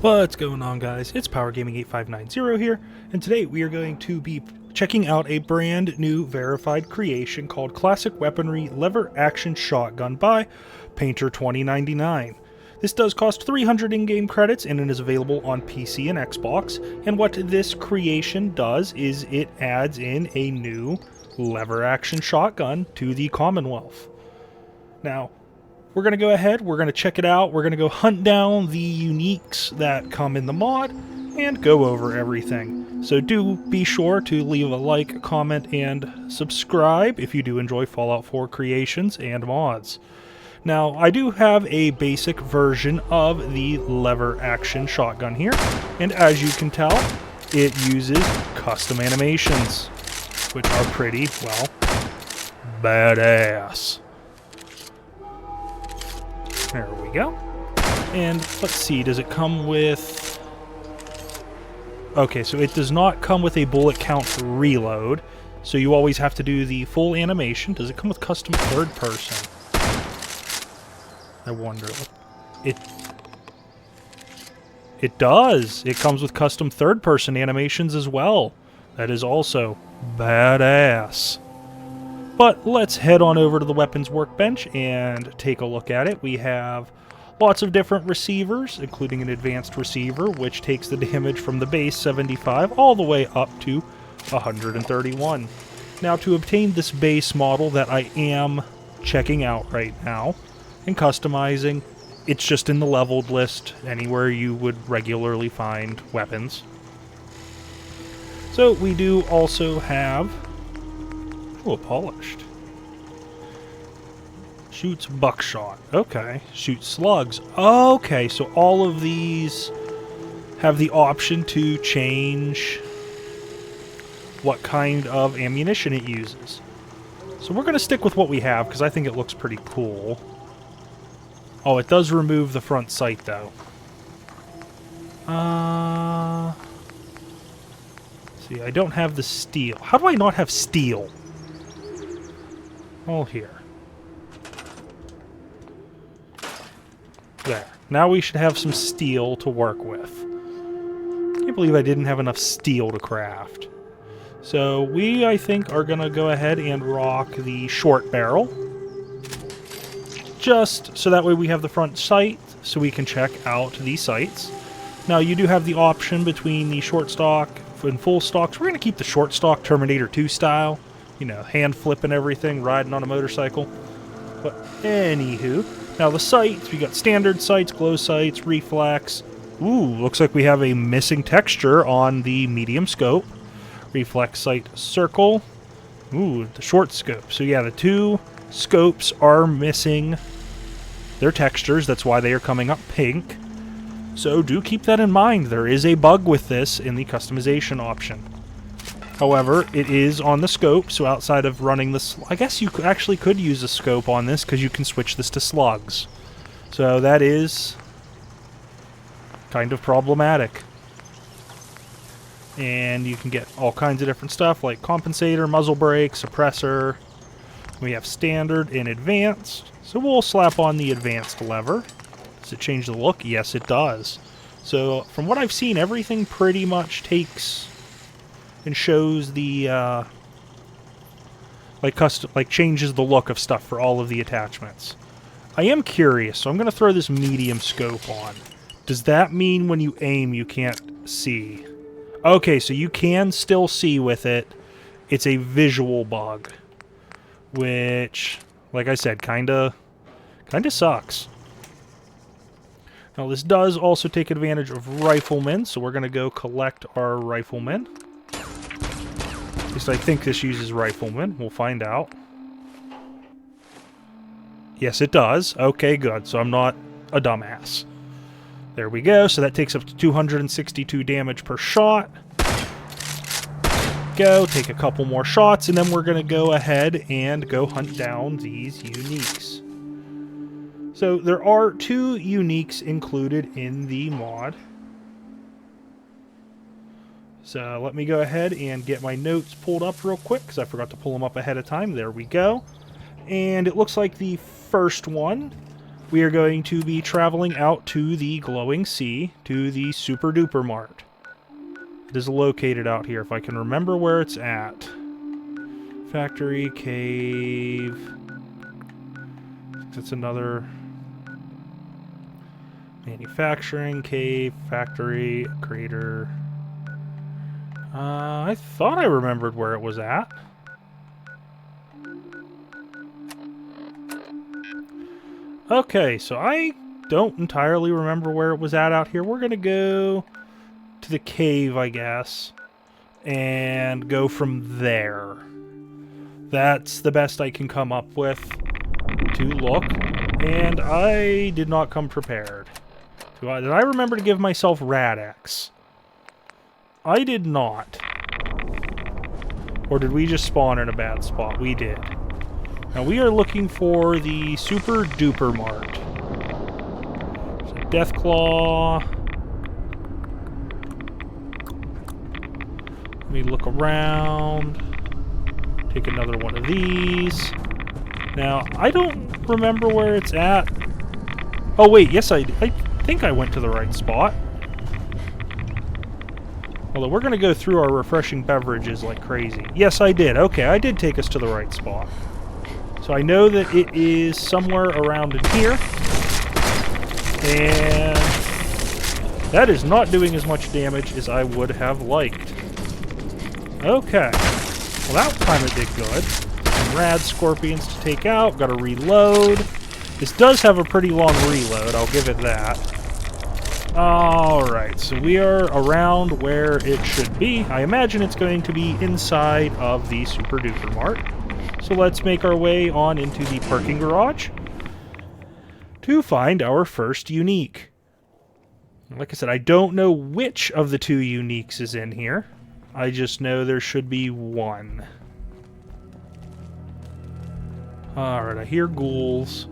What's going on, guys? It's Power Gaming 8590 here, and today we are going to be checking out a brand new verified creation called Classic Weaponry Lever Action Shotgun by Painter 2099. This does cost 300 in-game credits, and it is available on PC and Xbox, and what this creation does is it adds in a new lever action shotgun to the Commonwealth. Now, we're going to go ahead, we're going to check it out, we're going to go hunt down the uniques that come in the mod, and go over everything. So do be sure to leave a like, comment, and subscribe if you do enjoy Fallout 4 creations and mods. Now, I do have a basic version of the lever action shotgun here, and as you can tell, it uses custom animations, which are pretty, well, badass. There we go. And let's see, does it come with... Okay, so it does not come with a bullet count reload, so you always have to do the full animation. Does it come with custom third person? I wonder. It does! It comes with custom third person animations as well. That is also badass. But let's head on over to the weapons workbench and take a look at it. We have lots of different receivers, including an advanced receiver, which takes the damage from the base 75 all the way up to 131. Now, to obtain this base model that I am checking out right now and customizing, it's just in the leveled list anywhere you would regularly find weapons. So we do also have... Oh, polished. Shoots buckshot. Okay. Shoots slugs. Okay, so all of these have the option to change what kind of ammunition it uses. So we're going to stick with what we have, because I think it looks pretty cool. Oh, it does remove the front sight, though. See, I don't have the steel. How do I not have steel? All here. There. Now we should have some steel to work with. I can't believe I didn't have enough steel to craft. So we, I think, are going to go ahead and rock the short barrel. Just so that way we have the front sight, so we can check out the sights. Now, you do have the option between the short stock and full stock. So we're going to keep the short stock Terminator 2 style. You know, hand flipping everything, riding on a motorcycle. But anywho, now the sights, we got standard sights, glow sights, reflex. Ooh, looks like we have a missing texture on the medium scope. Reflex sight circle. Ooh, the short scope. So yeah, the two scopes are missing their textures. That's why they are coming up pink. So do keep that in mind. There is a bug with this in the customization option. However, it is on the scope, so outside of running this... I guess you actually could use a scope on this, because you can switch this to slugs. So that is kind of problematic. And you can get all kinds of different stuff, like compensator, muzzle brake, suppressor. We have standard and advanced. So we'll slap on the advanced lever. Does it change the look? Yes, it does. So from what I've seen, everything pretty much takes... and shows the, changes the look of stuff for all of the attachments. I am curious, so I'm going to throw this medium scope on. Does that mean when you aim you can't see? Okay, so you can still see with it. It's a visual bug. Which, like I said, kinda sucks. Now this does also take advantage of riflemen, so we're going to go collect our riflemen. At least I think this uses riflemen. We'll find out. Yes, it does. Okay, good. So I'm not a dumbass. There we go. So that takes up to 262 damage per shot. Go. Take a couple more shots, and then we're going to go ahead and go hunt down these uniques. So there are 2 uniques included in the mod. So let me go ahead and get my notes pulled up real quick, because I forgot to pull them up ahead of time. There we go. And it looks like the first one we are going to be traveling out to the glowing sea, to the Super Duper Mart. It is located out here, if I can remember where it's at. Factory, cave. That's another manufacturing, cave, factory, crater. I thought I remembered where it was at. Okay, so I don't entirely remember where it was at out here. We're gonna go to the cave, I guess, and go from there. That's the best I can come up with to look, and I did not come prepared. Did I remember to give myself Rad-X? I did not. Or did we just spawn in a bad spot? We did. Now we are looking for the Super Duper Mart. So Deathclaw. Let me look around. Take another one of these. Now, I don't remember where it's at. Oh wait, yes I think I went to the right spot. Although we're going to go through our refreshing beverages like crazy. Yes, I did. Okay, I did take us to the right spot. So I know that it is somewhere around in here. And that is not doing as much damage as I would have liked. Okay. Well, that kind of did good. Some rad scorpions to take out. Got to reload. This does have a pretty long reload, I'll give it that. Alright, so we are around where it should be. I imagine it's going to be inside of the Super Duper Mart. So let's make our way on into the parking garage to find our first unique. Like I said, I don't know which of the two uniques is in here. I just know there should be one. Alright, I hear ghouls.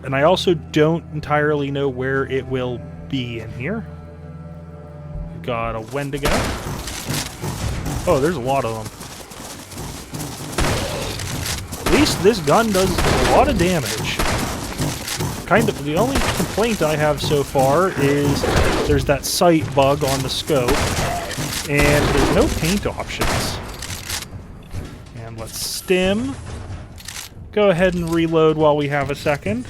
And I also don't entirely know where it will be in here. We've got a Wendigo. Oh, there's a lot of them. At least this gun does a lot of damage. Kind of, the only complaint I have so far is there's that sight bug on the scope, and there's no paint options. And let's stim. Go ahead and reload while we have a second.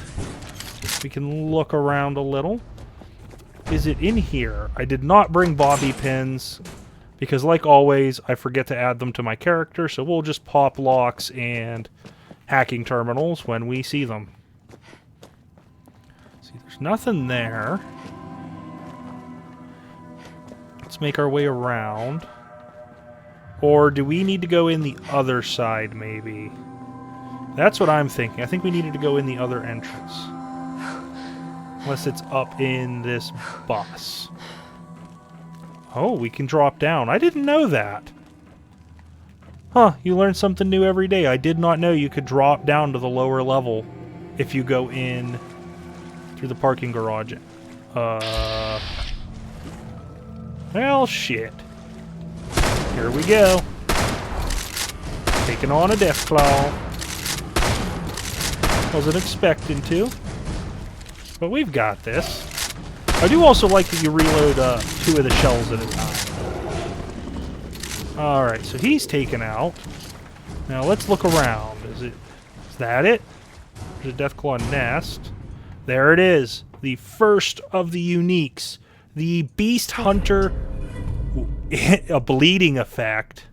We can look around a little. Is it in here? I did not bring bobby pins because, like always, I forget to add them to my character, so we'll just pop locks and hacking terminals when we see them. See, there's nothing there. Let's make our way around. Or do we need to go in the other side, maybe? That's what I'm thinking. I think we needed to go in the other entrance. Unless it's up in this bus. Oh, we can drop down. I didn't know that. Huh, you learn something new every day. I did not know you could drop down to the lower level if you go in through the parking garage. Well, shit. Here we go. Taking on a Deathclaw. Wasn't expecting to. But we've got this. I do also like that you reload 2 of the shells at a time. Alright, so he's taken out. Now let's look around. Is that it? There's a Deathclaw nest. There it is. The first of the uniques. The Beast Hunter. A bleeding effect.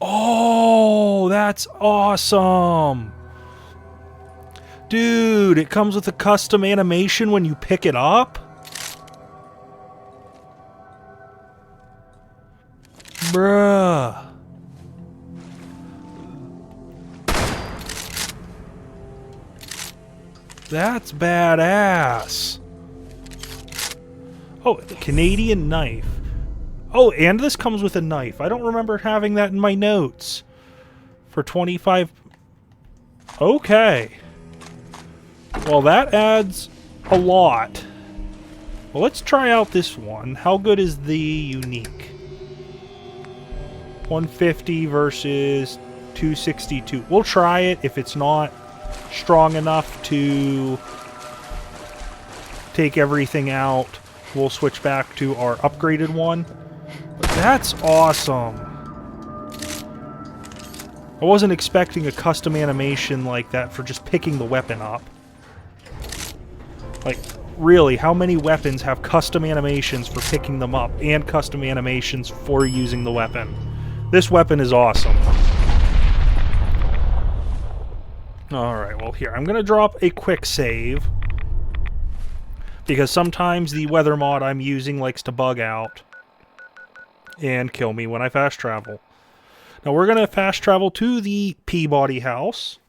Oh, that's awesome. Dude, it comes with a custom animation when you pick it up? Bruh. That's badass. Oh, the Canadian knife. Oh, and this comes with a knife. I don't remember having that in my notes. For 25... Okay. Well, that adds a lot. Well, let's try out this one. How good is the unique? 150 versus 262. We'll try it. If it's not strong enough to take everything out, we'll switch back to our upgraded one. But that's awesome. I wasn't expecting a custom animation like that for just picking the weapon up. Like, really, how many weapons have custom animations for picking them up and custom animations for using the weapon? This weapon is awesome. Alright, well here, I'm going to drop a quick save, because sometimes the weather mod I'm using likes to bug out and kill me when I fast travel. Now we're going to fast travel to the Peabody house,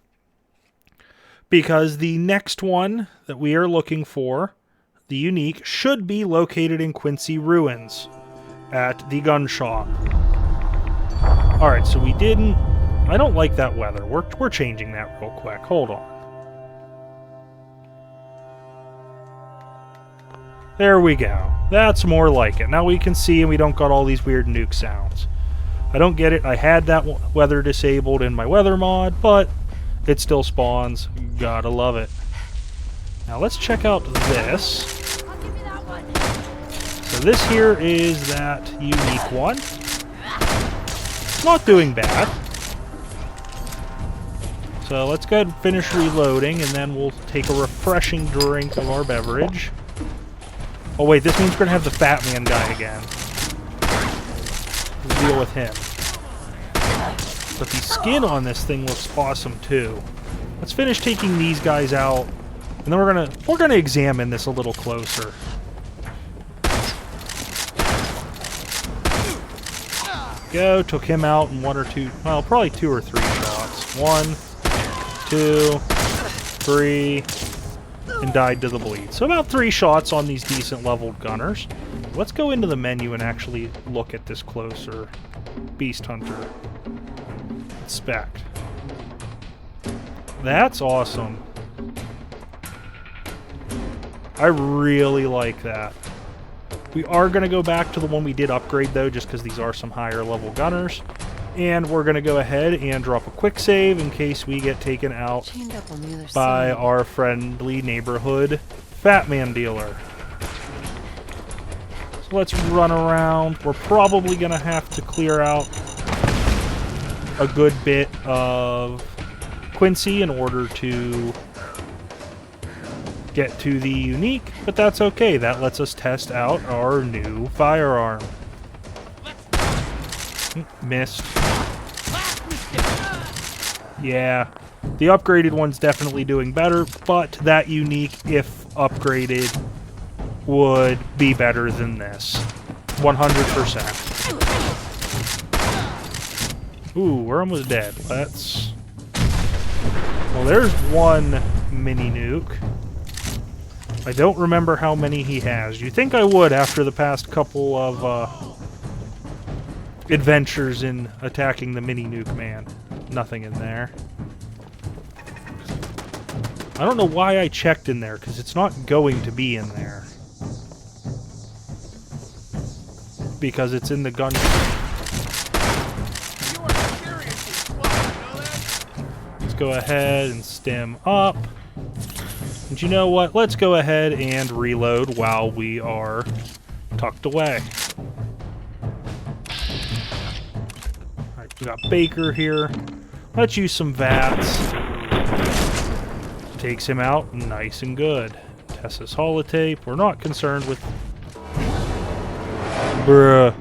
because the next one that we are looking for, the unique, should be located in Quincy Ruins at the gun shop. Alright, so we didn't... I don't like that weather. We're changing that real quick. Hold on. There we go. That's more like it. Now we can see and we don't got all these weird nuke sounds. I don't get it. I had that weather disabled in my weather mod, but it still spawns. Gotta love it. Now let's check out this. I'll give you that one. So this here is that unique one. Not doing bad. So let's go ahead and finish reloading, and then we'll take a refreshing drink of our beverage. Oh wait, this means we're gonna have the Fat Man guy again. We'll deal with him. But the skin on this thing looks awesome too. Let's finish taking these guys out, and then we're gonna examine this a little closer. Go, took him out in one or two, well, probably 2 or 3 shots. 1, 2, 3, and died to the bleed. So about 3 shots on these decent leveled gunners. Let's go into the menu and actually look at this closer. Beast Hunter. Inspect. That's awesome. I really like that. We are going to go back to the one we did upgrade, though, just because these are some higher level gunners. And we're going to go ahead and drop a quick save in case we get taken out by our friendly neighborhood Fat Man dealer. So let's run around. We're probably going to have to clear out a good bit of Quincy in order to get to the unique, but that's okay. That lets us test out our new firearm. Missed. Yeah, the upgraded one's definitely doing better, but that unique, if upgraded, would be better than this. 100%. Ooh, we're almost dead. Let's... Well, there's one mini nuke. I don't remember how many he has. You'd think I would after the past couple of adventures in attacking the mini nuke man. Nothing in there. I don't know why I checked in there, because it's not going to be in there. Because it's in the gun. Let's go ahead and stem up. And you know what? Let's go ahead and reload while we are tucked away. Alright, we got Baker here. Let's use some VATS. Takes him out nice and good. Tessa's holotape. We're not concerned with... Bruh.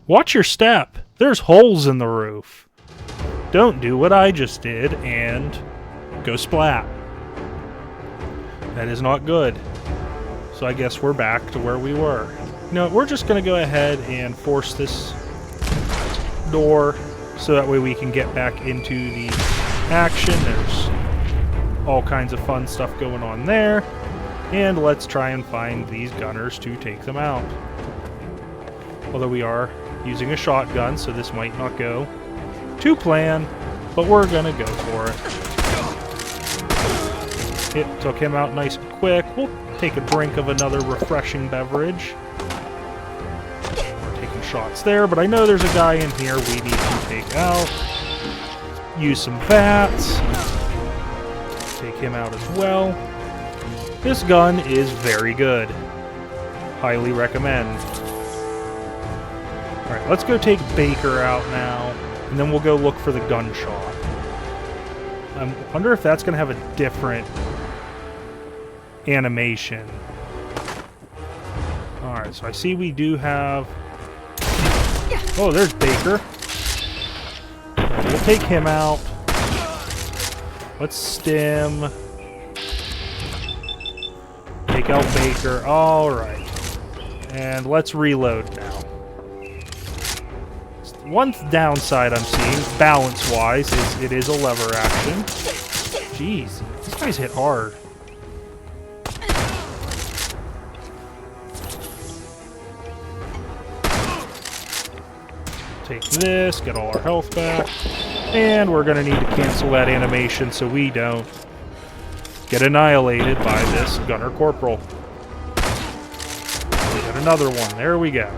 Watch your step. There's holes in the roof. Don't do what I just did and go splat. That is not good. So I guess we're back to where we were. No, we're just going to go ahead and force this door so that way we can get back into the action. There's all kinds of fun stuff going on there. And let's try and find these gunners to take them out. Although we are using a shotgun, so this might not go to plan, but we're going to go for it. It took him out nice and quick. We'll take a drink of another refreshing beverage. We're taking shots there, but I know there's a guy in here we need to take out. Use some VATS. Take him out as well. This gun is very good. Highly recommend. Alright, let's go take Baker out now, and then we'll go look for the gunshot. I wonder if that's going to have a different animation. Alright, so I see we do have... Oh, there's Baker. We'll take him out. Let's stim. Take out Baker. Alright. And let's reload now. One downside I'm seeing, balance-wise, is it is a lever action. Jeez, these guys hit hard. Take this, get all our health back, and we're going to need to cancel that animation so we don't get annihilated by this Gunner Corporal. We got another one. There we go.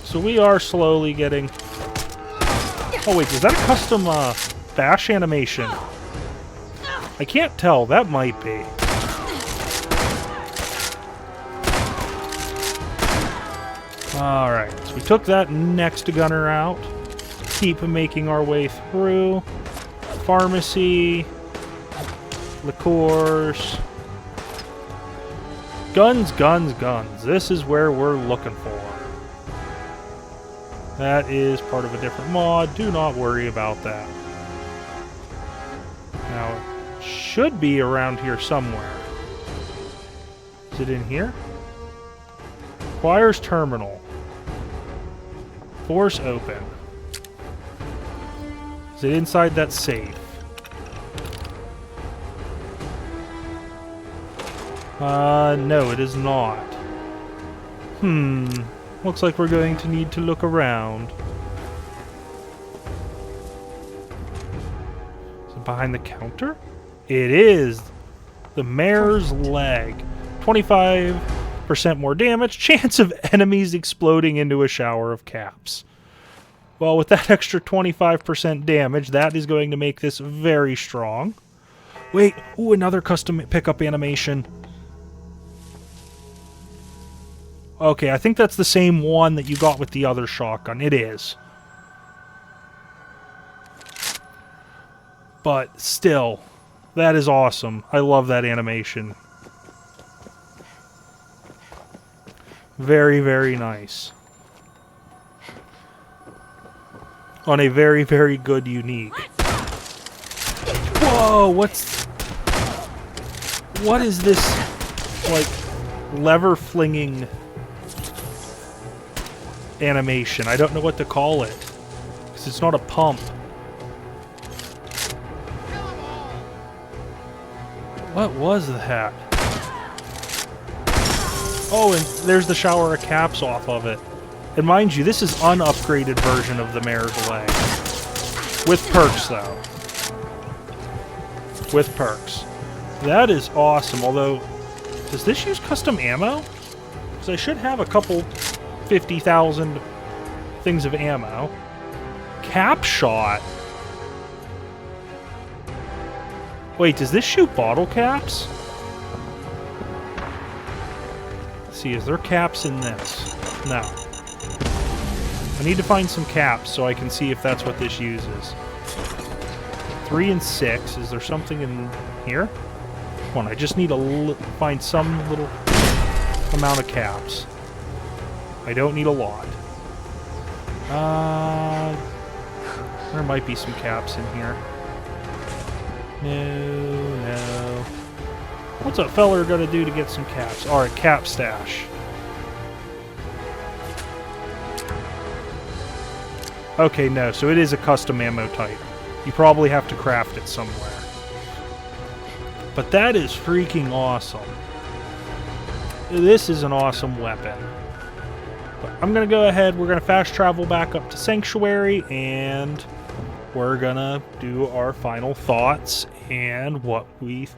So we are slowly getting... Oh wait, is that a custom bash animation? I can't tell. That might be. Alright, so we took that next gunner out. Keep making our way through. Pharmacy. Liqueurs. Guns, guns, guns. This is where we're looking for. That is part of a different mod. Do not worry about that. Now, it should be around here somewhere. Is it in here? Requires terminal. Force open. Is it inside that safe? No, it is not. Looks like we're going to need to look around. Is it behind the counter? It is! The Mare's leg. 25% more damage. Chance of enemies exploding into a shower of caps. Well, with that extra 25% damage, that is going to make this very strong. Wait, ooh, another custom pickup animation. Okay, I think that's the same one that you got with the other shotgun. It is. But still, that is awesome. I love that animation. Very, very nice. On a very, very good unique. Whoa, what is this, like, lever flinging animation? I don't know what to call it, because it's not a pump. What was that? Oh, and there's the shower of caps off of it. And mind you, this is unupgraded version of the Mare's leg. With perks, though. With perks. That is awesome, although... Does this use custom ammo? Because I should have a couple 50,000 things of ammo. Cap shot. Wait, does this shoot bottle caps? Let's see, is there caps in this? No. I need to find some caps so I can see if that's what this uses. 3 and 6. Is there something in here? Come on, I just need to find some little amount of caps. I don't need a lot. There might be some caps in here. No. What's a feller gonna do to get some caps? Alright, cap stash. Okay, no, so it is a custom ammo type. You probably have to craft it somewhere. But that is freaking awesome. This is an awesome weapon. But I'm going to go ahead, we're going to fast travel back up to Sanctuary, and we're going to do our final thoughts and what we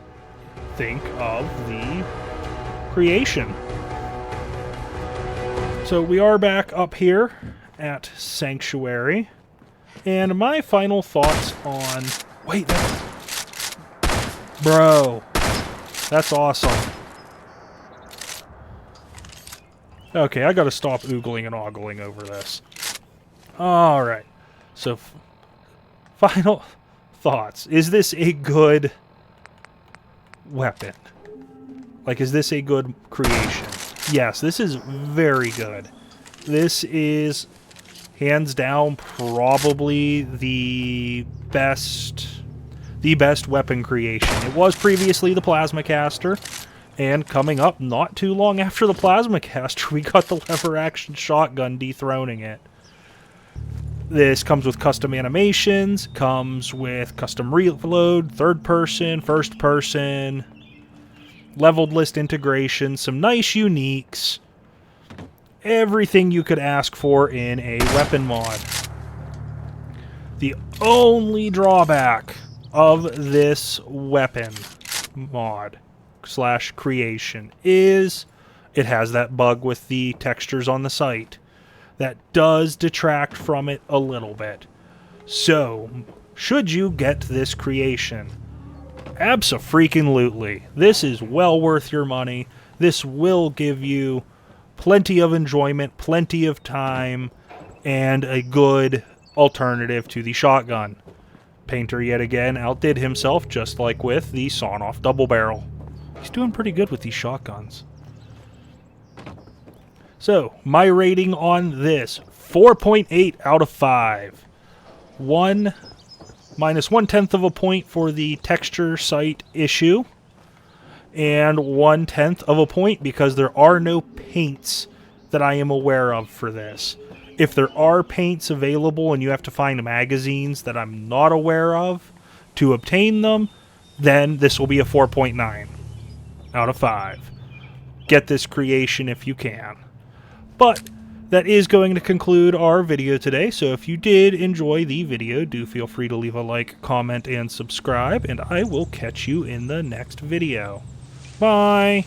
think of the creation. So we are back up here at Sanctuary, and my final thoughts on... Wait, Bro, that's awesome. Okay, I gotta stop oogling and ogling over this. Alright, so final thoughts. Is this a good weapon? Like, is this a good creation? Yes, this is very good. This is, hands down, probably the best weapon creation. It was previously the plasma caster, and coming up not too long after the plasma caster, we got the lever action shotgun dethroning it. This comes with custom animations, comes with custom reload, third person, first person, leveled list integration, some nice uniques, everything you could ask for in a weapon mod. The only drawback of this weapon mod / creation is it has that bug with the textures on the site. That does detract from it a little bit. So, should you get this creation? Abso-freaking-lutely. This is well worth your money. This will give you plenty of enjoyment, plenty of time, and a good alternative to the shotgun. Painter yet again outdid himself, just like with the sawn-off double barrel. He's doing pretty good with these shotguns. So, my rating on this, 4.8 out of 5. Minus 1/10 of a point for the texture site issue, and 1/10 of a point because there are no paints that I am aware of for this. If there are paints available and you have to find magazines that I'm not aware of to obtain them, then this will be a 4.9 out of 5. Get this creation if you can. But that is going to conclude our video today, so if you did enjoy the video, do feel free to leave a like, comment, and subscribe, and I will catch you in the next video. Bye!